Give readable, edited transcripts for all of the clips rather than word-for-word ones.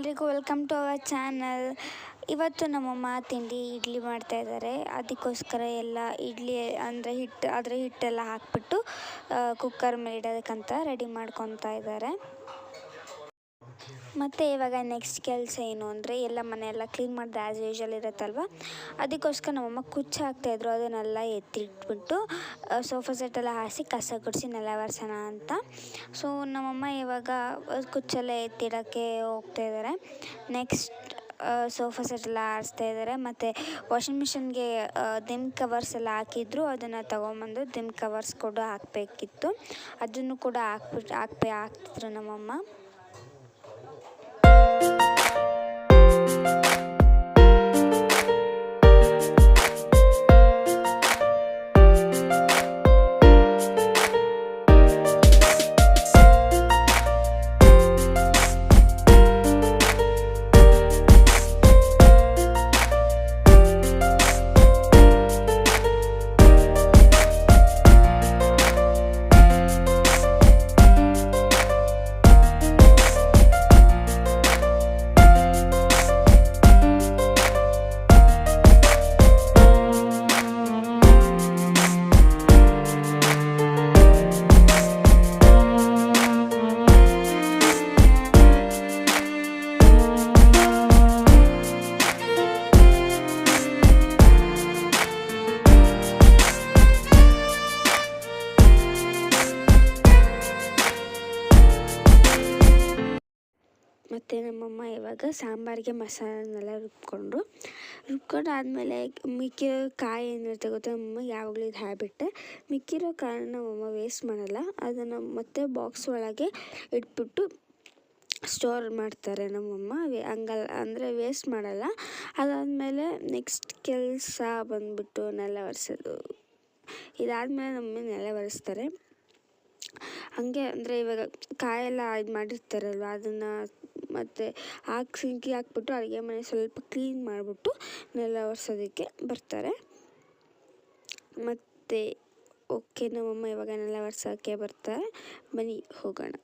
ಎಲ್ರಿಗೂ welcome to our channel. ಇವತ್ತು ನಮ್ಮಮ್ಮ ತಿಂಡಿ ಇಡ್ಲಿ ಮಾಡ್ತಾಯಿದ್ದಾರೆ. ಅದಕ್ಕೋಸ್ಕರ ಎಲ್ಲ ಇಡ್ಲಿ ಅಂದರೆ ಹಿಟ್ಟೆಲ್ಲ ಹಾಕ್ಬಿಟ್ಟು ಕುಕ್ಕರ್ ಮೇಲೆ ಇಡೋದಕ್ಕಂತ ರೆಡಿ ಮಾಡ್ಕೊತಾ ಇದ್ದಾರೆ. ಮತ್ತು ಇವಾಗ ನೆಕ್ಸ್ಟ್ ಕೆಲಸ ಏನು ಅಂದರೆ ಎಲ್ಲ ಮನೆಯೆಲ್ಲ ಕ್ಲೀನ್ ಮಾಡಿದೆ ಆ್ಯಸ್ ಯೂಶುವಲ್ ಇರುತ್ತಲ್ವ. ಅದಕ್ಕೋಸ್ಕರ ನಮ್ಮಮ್ಮ ಕುಚ್ಚು ಹಾಕ್ತಾಯಿದ್ರು. ಅದನ್ನೆಲ್ಲ ಎತ್ತಿಟ್ಬಿಟ್ಟು ಸೋಫಾ ಸೆಟ್ಟೆಲ್ಲ ಹಾಸಿ ಕಸ ಗುಡಿಸಿ ನೆಲ ಒರೆಸೋಣ ಅಂತ. ಸೊ ನಮ್ಮಮ್ಮ ಇವಾಗ ಕುಚ್ಚೆಲ್ಲ ಎತ್ತಿಡೋಕ್ಕೆ ಹೋಗ್ತಾಯಿದ್ದಾರೆ. ನೆಕ್ಸ್ಟ್ ಸೋಫಾ ಸೆಟ್ಟೆಲ್ಲ ಆರಿಸ್ತಾ ಇದ್ದಾರೆ. ಮತ್ತು ವಾಷಿಂಗ್ ಮಿಷಿನ್ಗೆ ದಿಮ್ ಕವರ್ಸ್ ಎಲ್ಲ ಹಾಕಿದ್ರು, ಅದನ್ನು ತೊಗೊಂಬಂದು ದಿಮ್ ಕವರ್ಸ್ ಕೂಡ ಹಾಕಬೇಕಿತ್ತು. ಅದನ್ನು ಕೂಡ ಹಾಕ್ತಿದ್ರು ನಮ್ಮಮ್ಮ. ಮತ್ತು ನಮ್ಮಮ್ಮ ಇವಾಗ ಸಾಂಬಾರಿಗೆ ಮಸಾಲನೆಲ್ಲ ರುಬ್ಕೊಂಡು ಆದಮೇಲೆ ಮಿಕ್ಕಿರೋ ಕಾಯಿ ಏನಿರುತ್ತೆ ಗೊತ್ತಾ, ನಮ್ಮಮ್ಮ ಯಾವಾಗಲೂ ಇದು ಹ್ಯಾಬಿಟ್. ಮಿಕ್ಕಿರೋ ಕಾಳನ್ನ ನಮ್ಮಮ್ಮ ವೇಸ್ಟ್ ಮಾಡಲ್ಲ, ಅದನ್ನು ಮತ್ತೆ ಬಾಕ್ಸ್ ಒಳಗೆ ಇಟ್ಬಿಟ್ಟು ಸ್ಟೋರ್ ಮಾಡ್ತಾರೆ ನಮ್ಮಮ್ಮ. ಹಂಗಲ್ಲ ಅಂದರೆ ವೇಸ್ಟ್ ಮಾಡಲ್ಲ. ಅದಾದಮೇಲೆ ನೆಕ್ಸ್ಟ್ ಕೆಲಸ ಬಂದುಬಿಟ್ಟು ನೆಲ ಒರೆಸೋದು. ಇದಾದಮೇಲೆ ನಮ್ಮಮ್ಮ ನೆಲ ಒರೆಸ್ತಾರೆ. ಹಾಗೆ ಅಂದರೆ ಇವಾಗ ಕಾಯೆಲ್ಲ ಇದು ಮಾಡಿರ್ತಾರಲ್ವ, ಅದನ್ನು ಮತ್ತು ಸಿಂಕಿ ಹಾಕ್ಬಿಟ್ಟು ಅಡುಗೆ ಮನೆ ಸ್ವಲ್ಪ ಕ್ಲೀನ್ ಮಾಡಿಬಿಟ್ಟು ನೆಲ ಒರೆಸೋದಕ್ಕೆ ಬರ್ತಾರೆ. ಮತ್ತು ಓಕೆ, ನಮ್ಮಮ್ಮ ಇವಾಗ ನೆಲ ಒರೆಸೋಕ್ಕೆ ಬರ್ತಾರೆ. ಬನ್ನಿ ಹೋಗೋಣ.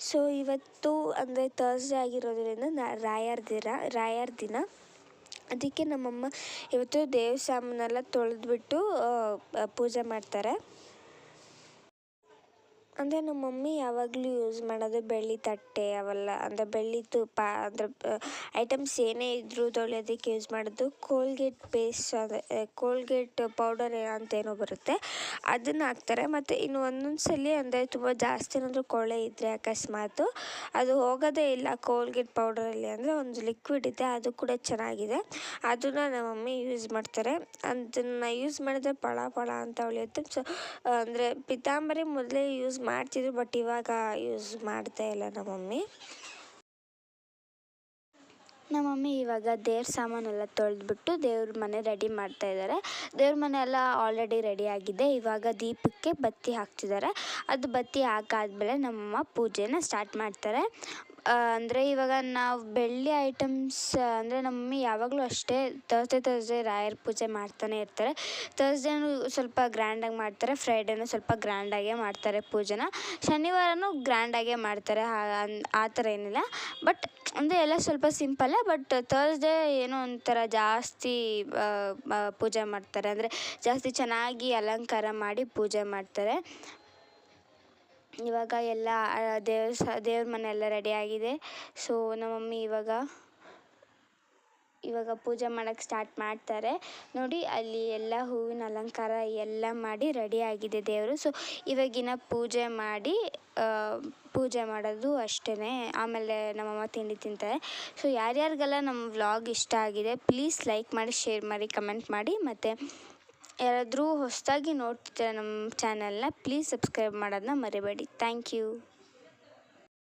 ಸೊ ಇವತ್ತು ಅಂದರೆ ಥರ್ಸ್ಡೇ ಆಗಿರೋದ್ರಿಂದ ರಾಯರ್ ದಿನ. ಅದಕ್ಕೆ ನಮ್ಮಮ್ಮ ಇವತ್ತು ದೇವ್ರ ಸಾಮಾನೆಲ್ಲ ತೊಳೆದ್ಬಿಟ್ಟು ಪೂಜೆ ಮಾಡ್ತಾರೆ. ಅಂದರೆ ನಮ್ಮ ಮಮ್ಮಿ ಯಾವಾಗಲೂ ಯೂಸ್ ಮಾಡೋದು ಬೆಳ್ಳಿ ತಟ್ಟೆ ಅವೆಲ್ಲ, ಅಂದರೆ ಬೆಳ್ಳಿ ತುಪ್ಪ, ಅಂದರೆ ಐಟಮ್ಸ್ ಏನೇ ಇದ್ದರೂ ತೊಳೆಯೋದಕ್ಕೆ ಯೂಸ್ ಮಾಡೋದು. ಕೋಲ್ಗೇಟ್ ಪೇಸ್ಟ್, ಅಂದರೆ ಕೋಲ್ಗೇಟ್ ಪೌಡರ್ ಅಂತೇನೋ ಬರುತ್ತೆ, ಅದನ್ನು ಹಾಕ್ತಾರೆ. ಮತ್ತು ಇನ್ನು ಒಂದೊಂದು ಸಲ ಅಂದರೆ ತುಂಬ ಜಾಸ್ತಿ ಏನಾದರೂ ಕೊಳೆ ಇದ್ದರೆ ಅಕಸ್ಮಾತು ಅದು ಹೋಗೋದೇ ಇಲ್ಲ ಕೋಲ್ಗೇಟ್ ಪೌಡರಲ್ಲಿ. ಅಂದರೆ ಒಂದು ಲಿಕ್ವಿಡ್ ಇದೆ, ಅದು ಕೂಡ ಚೆನ್ನಾಗಿದೆ, ಅದನ್ನು ನಮ್ಮ ಮಮ್ಮಿ ಯೂಸ್ ಮಾಡ್ತಾರೆ. ಅದನ್ನು ಯೂಸ್ ಮಾಡಿದ್ರೆ ಪಳ ಅಂತ ಉಳಿಯುತ್ತೆ. ಸೊ ಅಂದರೆ ಪಿತಾಂಬರಿ ಮೊದಲೇ ಯೂಸ್ ಮಾಡ್ತಿದ್ರು, ಬಟ್ ಇವಾಗ ಯೂಸ್ ಮಾಡ್ತಾ ಇಲ್ಲ ನಮ್ಮ ಮಮ್ಮಿ ಇವಾಗ ದೇವ್ರ ಸಾಮಾನೆಲ್ಲ ತೊಳೆದ್ಬಿಟ್ಟು ದೇವ್ರ ಮನೆ ರೆಡಿ ಮಾಡ್ತಾ ಇದ್ದಾರೆ. ದೇವ್ರ ಮನೆ ಎಲ್ಲ ಆಲ್ರೆಡಿ ರೆಡಿ ಆಗಿದೆ. ಇವಾಗ ದೀಪಕ್ಕೆ ಬತ್ತಿ ಹಾಕ್ತಿದ್ದಾರೆ. ಅದು ಬತ್ತಿ ಹಾಕಾದ್ಮೇಲೆ ನಮ್ಮಮ್ಮ ಪೂಜೆನ ಸ್ಟಾರ್ಟ್ ಮಾಡ್ತಾರೆ. ಅಂದರೆ ಇವಾಗ ನಾವು ಬೆಳ್ಳಿ ಐಟಮ್ಸ್ ಅಂದರೆ ನಮ್ಮ ಮಮ್ಮಿ ಯಾವಾಗಲೂ ಅಷ್ಟೇ ಥರ್ಸ್ಡೇ ರಾಯರ ಪೂಜೆ ಮಾಡ್ತಾನೆ ಇರ್ತಾರೆ. ಥರ್ಸ್ಡೇನೂ ಸ್ವಲ್ಪ ಗ್ರ್ಯಾಂಡಾಗಿ ಮಾಡ್ತಾರೆ, ಫ್ರೈಡೇನೂ ಸ್ವಲ್ಪ ಗ್ರ್ಯಾಂಡಾಗೇ ಮಾಡ್ತಾರೆ ಪೂಜೆನ, ಶನಿವಾರನೂ ಗ್ರ್ಯಾಂಡಾಗೇ ಮಾಡ್ತಾರೆ. ಆ ಥರ ಏನಿಲ್ಲ, ಬಟ್ ಅಂದರೆ ಎಲ್ಲ ಸ್ವಲ್ಪ ಸಿಂಪಲ್ಲೇ. ಬಟ್ ಥರ್ಸ್ಡೇ ಏನೋ ಒಂಥರ ಜಾಸ್ತಿ ಪೂಜೆ ಮಾಡ್ತಾರೆ, ಅಂದರೆ ಜಾಸ್ತಿ ಚೆನ್ನಾಗಿ ಅಲಂಕಾರ ಮಾಡಿ ಪೂಜೆ ಮಾಡ್ತಾರೆ. ಇವಾಗ ಎಲ್ಲ ದೇವ್ರ ಮನೆ ಎಲ್ಲ ರೆಡಿ ಆಗಿದೆ. ಸೊ ನಮ್ಮ ಮಮ್ಮಿ ಇವಾಗ ಪೂಜೆ ಮಾಡೋಕ್ಕೆ ಸ್ಟಾರ್ಟ್ ಮಾಡ್ತಾರೆ. ನೋಡಿ ಅಲ್ಲಿ ಎಲ್ಲ ಹೂವಿನ ಅಲಂಕಾರ ಎಲ್ಲ ಮಾಡಿ ರೆಡಿಯಾಗಿದೆ ದೇವರು. ಸೊ ಇವಾಗಿನ ಪೂಜೆ ಮಾಡೋದು ಅಷ್ಟೇ. ಆಮೇಲೆ ನಮ್ಮಮ್ಮ ತಿಂಡಿ ತಿಂತಾರೆ. ಸೊ ಯಾರ್ಯಾರಿಗೆಲ್ಲ ನಮ್ಮ ವ್ಲಾಗ್ ಇಷ್ಟ ಆಗಿದೆ ಪ್ಲೀಸ್ ಲೈಕ್ ಮಾಡಿ, ಶೇರ್ ಮಾಡಿ, ಕಮೆಂಟ್ ಮಾಡಿ. ಮತ್ತು ಯಾರಾದರೂ ಹೊಸದಾಗಿ ನೋಡ್ತಿದ್ದಾರೆ ನಮ್ಮ ಚಾನಲ್ನ ಪ್ಲೀಸ್ ಸಬ್ಸ್ಕ್ರೈಬ್ ಮಾಡೋದನ್ನ ಮರಿಬೇಡಿ. Thank you.